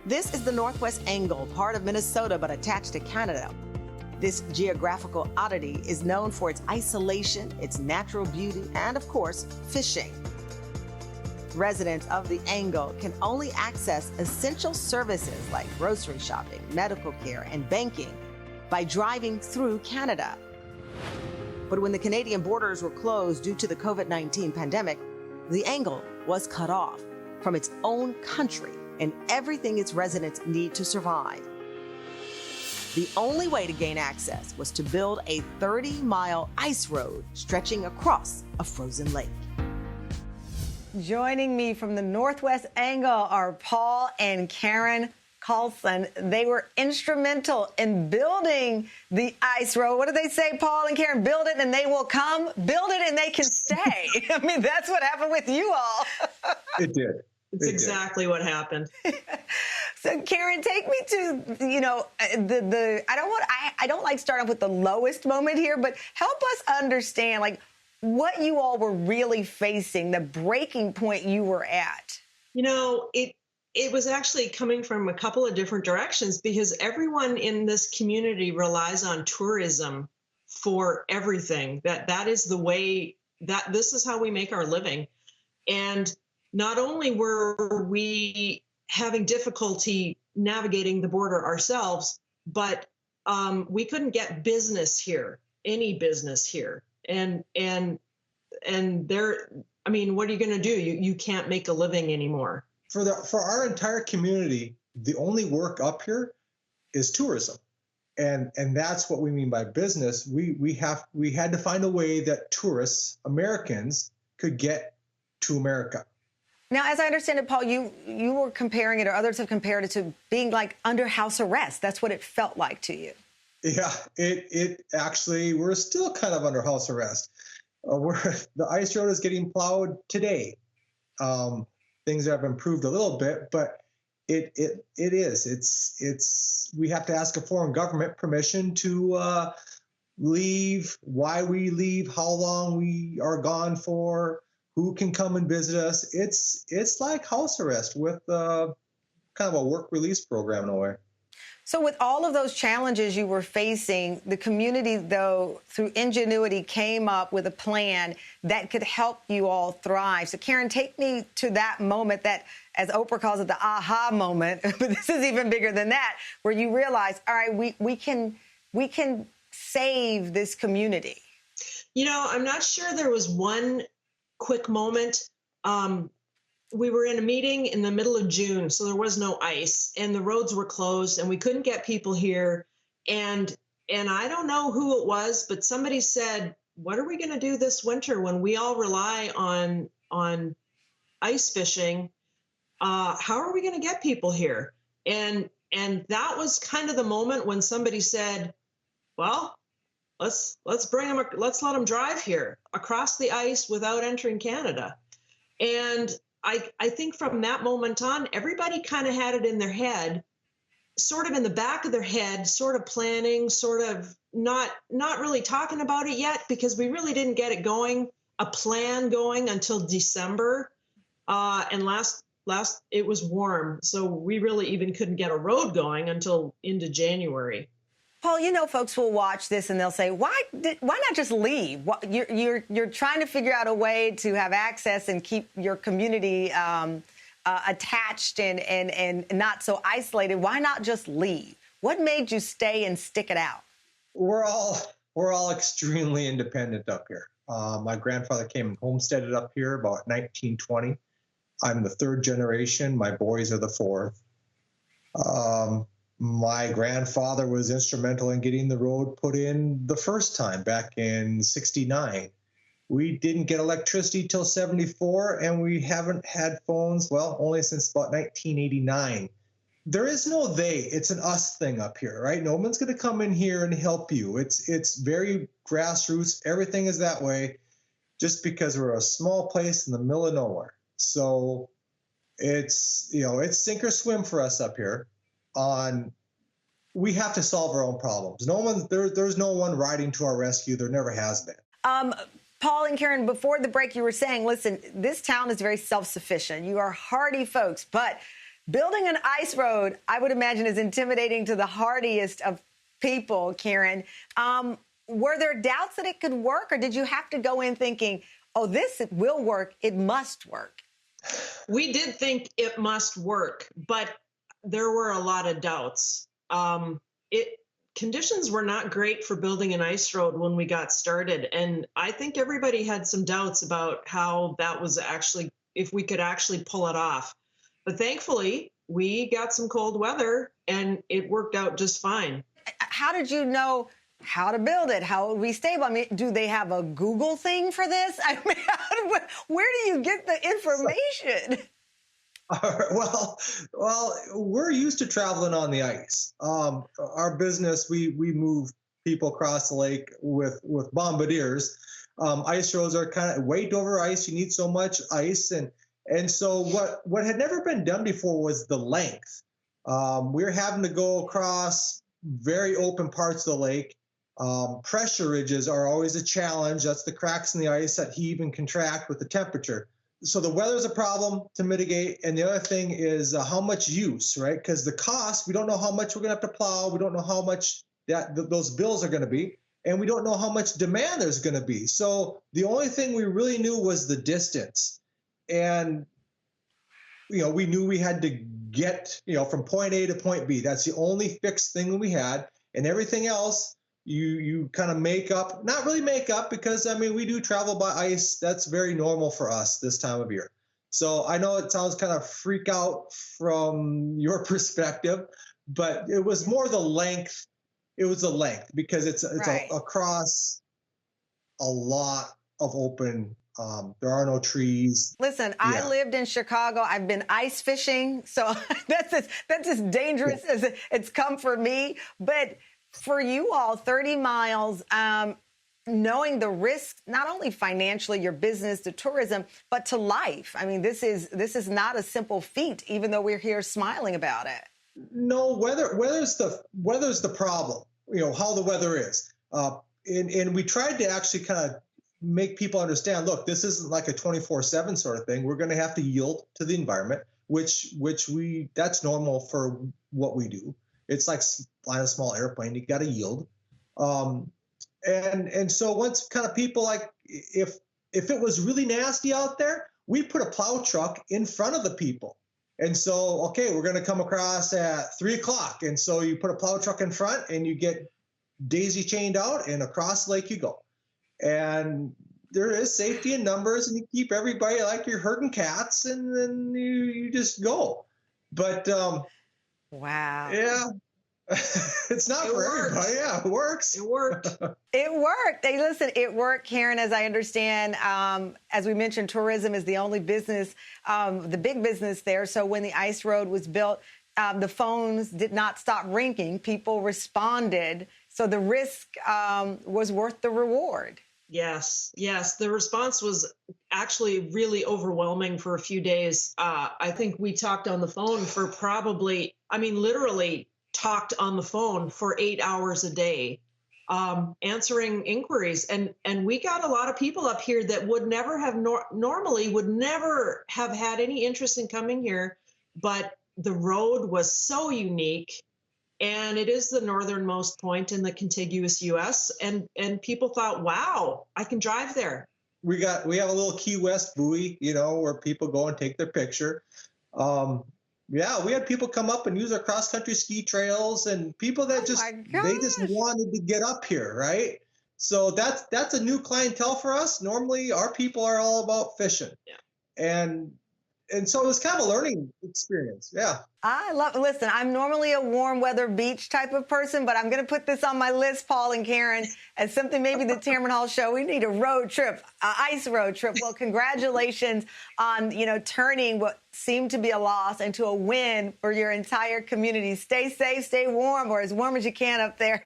This is the Northwest Angle, part of Minnesota but attached to Canada. This geographical oddity is known for its isolation, its natural beauty, and of course, fishing. Residents of the Angle can only access essential services like grocery shopping, medical care, and banking by driving through Canada. But when the Canadian borders were closed due to the COVID-19 pandemic, the Angle was cut off from its own country and everything its residents need to survive. The only way to gain access was to build a 30-mile ice road stretching across a frozen lake. Joining me from the Northwest Angle are Paul and Karen Colson. They were instrumental in building the ice road. What do they say, Paul and Karen? Build it and they will come. Build it and they can stay. I mean, that's what happened with you all. It did. It's exactly what happened. So, Karen, take me to, I don't like starting with the lowest moment here, but help us understand, like, what you all were really facing, the breaking point you were at. You know, it was actually coming from a couple of different directions because everyone in this community relies on tourism for everything. That is the way, that this is how we make our living. And not only were we having difficulty navigating the border ourselves, but we couldn't get business here, any business here. And there, I mean, what are you going to do? You can't make a living anymore. For our entire community, the only work up here is tourism. And that's what we mean by business. We had to find a way that tourists, Americans, could get to America. Now, as I understand it, Paul, you were comparing it, or others have compared it to being like under house arrest. That's what it felt like to you. Yeah, it actually, we're still kind of under house arrest. The ice road is getting plowed today. Things have improved a little bit, but we have to ask a foreign government permission to leave, why we leave, how long we are gone for, who can come and visit us. It's like house arrest with kind of a work release program in a way. So with all of those challenges you were facing, the community, though, through ingenuity, came up with a plan that could help you all thrive. So, Karen, take me to that moment that, as Oprah calls it, the aha moment, but this is even bigger than that, where you realize, all right, we can save this community. You know, I'm not sure there was one quick moment. We were in a meeting in the middle of June, so there was no ice, and the roads were closed, and we couldn't get people here. And I don't know who it was, but somebody said, "What are we going to do this winter when we all rely on ice fishing? How are we going to get people here?" And that was kind of the moment when somebody said, "Well, let's bring them. Let's let them drive here across the ice without entering Canada." And I think from that moment on, everybody kind of had it in their head, sort of in the back of their head, sort of planning, sort of not really talking about it yet, because we really didn't get it going, a plan going until December. And last it was warm, so we really even couldn't get a road going until into January. Paul, you know, folks will watch this and they'll say, why not just leave? You're trying to figure out a way to have access and keep your community attached and not so isolated. Why not just leave? What made you stay and stick it out? We're all extremely independent up here. My grandfather came and homesteaded up here about 1920. I'm the third generation. My boys are the fourth. My grandfather was instrumental in getting the road put in the first time back in '69. We didn't get electricity till '74, and we haven't had phones, well, only since about 1989. There is no they, it's an us thing up here, right? No one's going to come in here and help you. It's very grassroots. Everything is that way just because we're a small place in the middle of nowhere. So it's sink or swim for us up here. We have to solve our own problems. There's no one riding to our rescue. There never has been. Paul and Karen, before the break, you were saying, listen, this town is very self-sufficient. You are hardy folks, but Building an ice road, I would imagine, is intimidating to the hardiest of people, Karen. Were there doubts that it could work, or did you have to go in thinking, oh, this will work, it must work? We did think it must work, but there were a lot of doubts. Conditions were not great for building an ice road when we got started. And I think everybody had some doubts about how that was actually, if we could actually pull it off. But thankfully, we got some cold weather and it worked out just fine. How did you know how to build it? How would we stable? I mean, do they have a Google thing for this? I mean, where do you get the information? Well, we're used to traveling on the ice. Our business, we move people across the lake with bombardiers. Ice roads are kind of weight over ice. You need so much ice, and so what had never been done before was the length. We're having to go across very open parts of the lake. Pressure ridges are always a challenge. That's the cracks in the ice that heave and contract with the temperature. So the weather is a problem to mitigate. And the other thing is how much use, right? Because the cost, we don't know how much we're going to have to plow. We don't know how much those bills are going to be. And we don't know how much demand there's going to be. So the only thing we really knew was the distance. And, we knew we had to get, from point A to point B. That's the only fixed thing we had. And everything else, you kind of make up, not really make up, because we do travel by ice. That's very normal for us this time of year. So I know it sounds kind of freak out from your perspective, but it was more the length. It was the length because it's right. Across a lot of open. There are no trees. Listen, yeah. I lived in Chicago. I've been ice fishing, so that's as dangerous as it's come for me. But for you all, 30 miles, knowing the risk, not only financially, your business, to tourism, but to life. I mean, this is not a simple feat, even though we're here smiling about it. No, weather's the problem. How the weather is, and we tried to actually kind of make people understand. Look, this isn't like a 24/7 sort of thing. We're going to have to yield to the environment, which that's normal for what we do. It's like flying a small airplane. You got to yield. And so once kind of people if it was really nasty out there, we put a plow truck in front of the people. And so, okay, we're going to come across at 3:00. And so you put a plow truck in front and you get daisy chained out and across the lake you go. And there is safety in numbers and you keep everybody like you're herding cats and then you just go. But, wow. Yeah. It's not for everybody. Yeah, it works. It worked. It worked. Hey, listen, it worked, Karen, as I understand. As we mentioned, tourism is the only business, the big business there. So when the ice road was built, the phones did not stop ringing. People responded. So the risk was worth the reward. Yes. The response was actually really overwhelming for a few days. I think we talked on the phone for literally talked on the phone for 8 hours a day, answering inquiries. And we got a lot of people up here that would never have normally would never have had any interest in coming here. But the road was so unique. And it is the northernmost point in the contiguous U.S. And people thought, wow, I can drive there. We have a little Key West buoy, where people go and take their picture. Yeah, we had people come up and use our cross-country ski trails, and people that they just wanted to get up here, right? So that's a new clientele for us. Normally, our people are all about fishing, and so it was kind of a learning experience. Yeah. Listen, I'm normally a warm weather beach type of person, but I'm going to put this on my list, Paul and Karen, as something maybe the Tamron Hall show. We need a road trip, ice road trip. Well, congratulations on, turning what seemed to be a loss into a win for your entire community. Stay safe, stay warm, or as warm as you can up there.